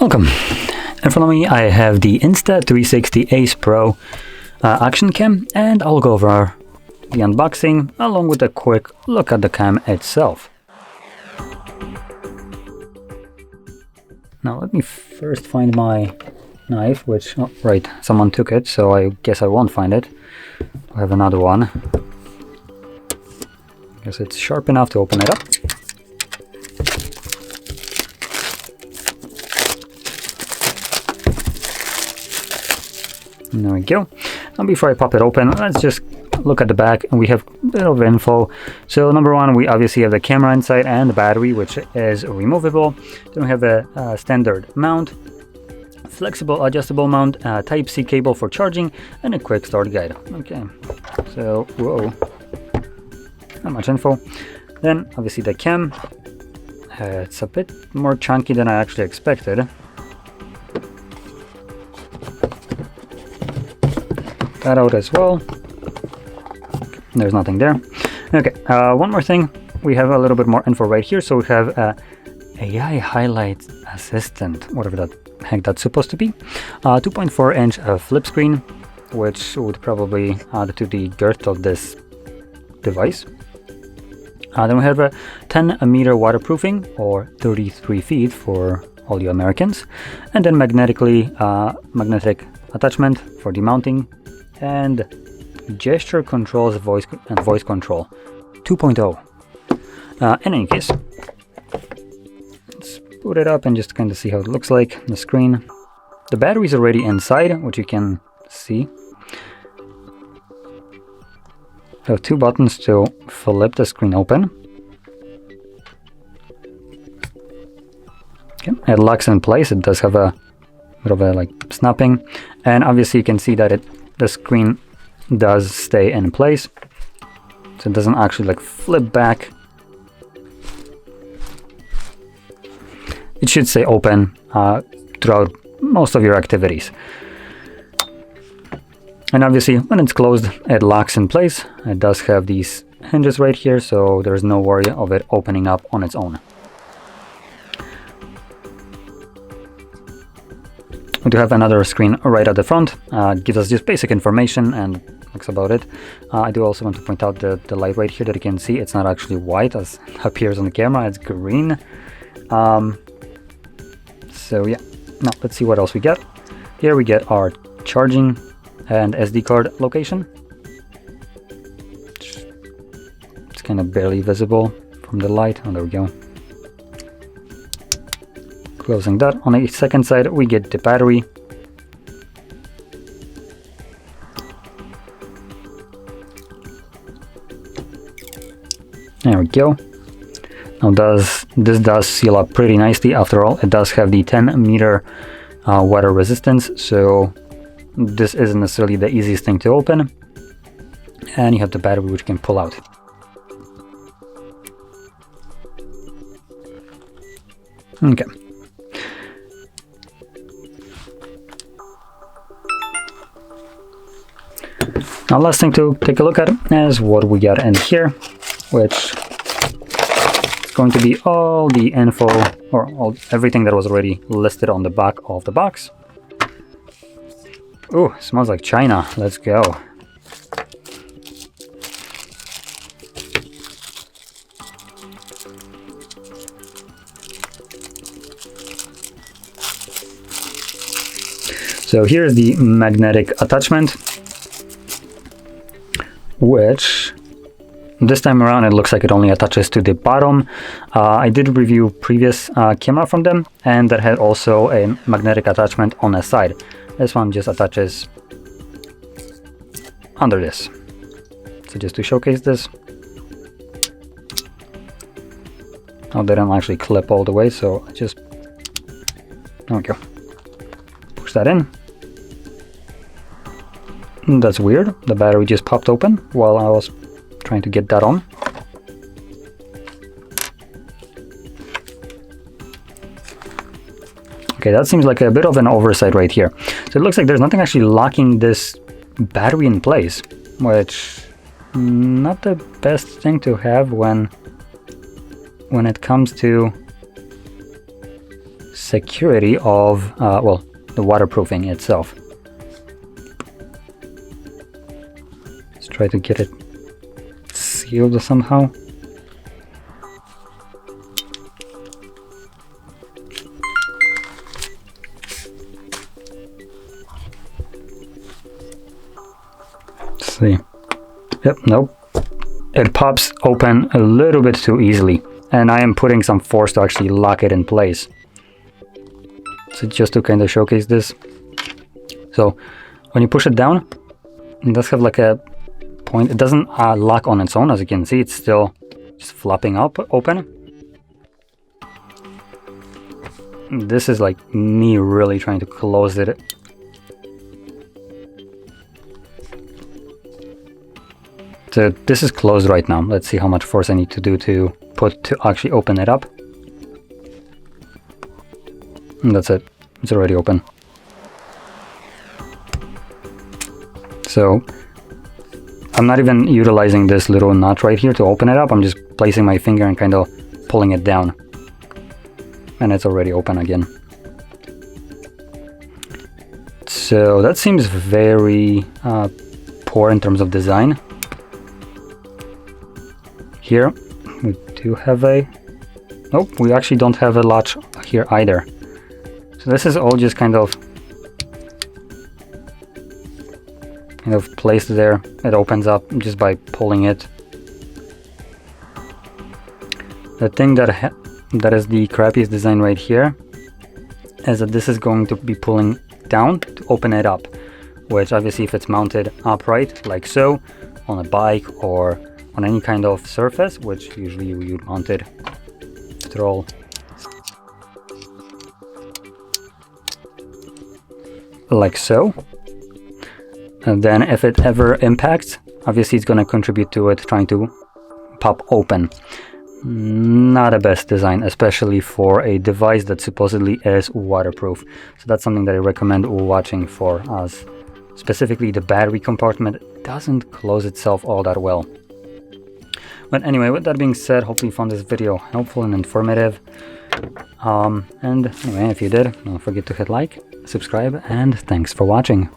Welcome. In front of me I have the Insta360 Ace Pro action cam, and I'll go over the unboxing along with a quick look at the cam itself. Now let me first find my knife, which, oh, right, someone took it, so I guess I won't find it. I have another one. Guess it's sharp enough to open it up. There we go. Now before I pop it open, let's just look at the back, and we have a bit of info. So number one, we obviously have the camera inside and the battery, which is removable. Then we have a standard mount, flexible adjustable mount, Type-C cable for charging, and a quick start guide. Okay, so whoa, not much info. Then obviously the cam, it's a bit more chunky than I actually expected. That out as well. There's nothing there. Okay, one more thing. We have a little bit more info right here. So we have AI highlight assistant, whatever the heck that's supposed to be. 2.4-inch flip screen, which would probably add to the girth of this device. Then we have a 10-meter waterproofing, or 33 feet for all you Americans, and then magnetic attachment for demounting, and gesture controls, voice control 2.0. In any case, let's boot it up and just kind of see how it looks like on the screen. The battery is already inside, which you can see. We have two buttons to flip the screen open. Okay, it locks in place. It does have a bit of a snapping, and obviously you can see that the screen does stay in place, so it doesn't actually flip back. It should stay open throughout most of your activities. And obviously when it's closed, it locks in place. It does have these hinges right here, so there's no worry of it opening up on its own. We do have another screen right at the front. Gives us just basic information, and that's about it. I do also want to point out the light right here that you can see. It's not actually white as it appears on the camera, it's green. So yeah, now let's see what else we get. Here we get our charging and SD card location. It's kind of barely visible from the light. Oh, there we go. Closing that. On the second side, we get the battery. There we go. Now this does seal up pretty nicely. After all, it does have the 10-meter water resistance, so this isn't necessarily the easiest thing to open. And you have the battery, which you can pull out. Okay. Now last thing to take a look at is what we got in here, which is going to be all the info, or everything that was already listed on the back of the box. Ooh, smells like China. Let's go. So here's the magnetic attachment, which this time around it looks like it only attaches to the bottom. I did review previous camera from them, and that had also a magnetic attachment on the side. This one just attaches under this. So just to showcase this. Oh, they don't actually clip all the way, so I just, there we go. Push that in. That's weird. The battery just popped open while I was trying to get that on. Okay, that seems like a bit of an oversight right here. So it looks like there's nothing actually locking this battery in place, which not the best thing to have when it comes to security of, well, the waterproofing itself. Let's try to get it sealed somehow. Let's see. Yep, nope. It pops open a little bit too easily, and I am putting some force to actually lock it in place. So just to kind of showcase this. So when you push it down, it does have like a point. It doesn't lock on its own, as you can see. It's still just flopping up open. This is like me really trying to close it. So this is closed right now. Let's see how much force I need to do to actually open it up. And that's it. It's already open. So I'm not even utilizing this little notch right here to open it up. I'm just placing my finger and kind of pulling it down. And it's already open again. So that seems very poor in terms of design. Here we do have a... Nope, we actually don't have a latch here either. So this is all just kind of placed there. It opens up just by pulling it. The thing that is the crappiest design right here is that this is going to be pulling down to open it up, which obviously if it's mounted upright like so on a bike or on any kind of surface, which usually you would mount it through like so, and then if it ever impacts, obviously it's going to contribute to it trying to pop open. Not a best design, especially for a device that supposedly is waterproof. So that's something that I recommend watching for, as specifically the battery compartment doesn't close itself all that well. But anyway, with that being said, hopefully you found this video helpful and informative. And anyway, if you did, don't forget to hit like, subscribe, and thanks for watching.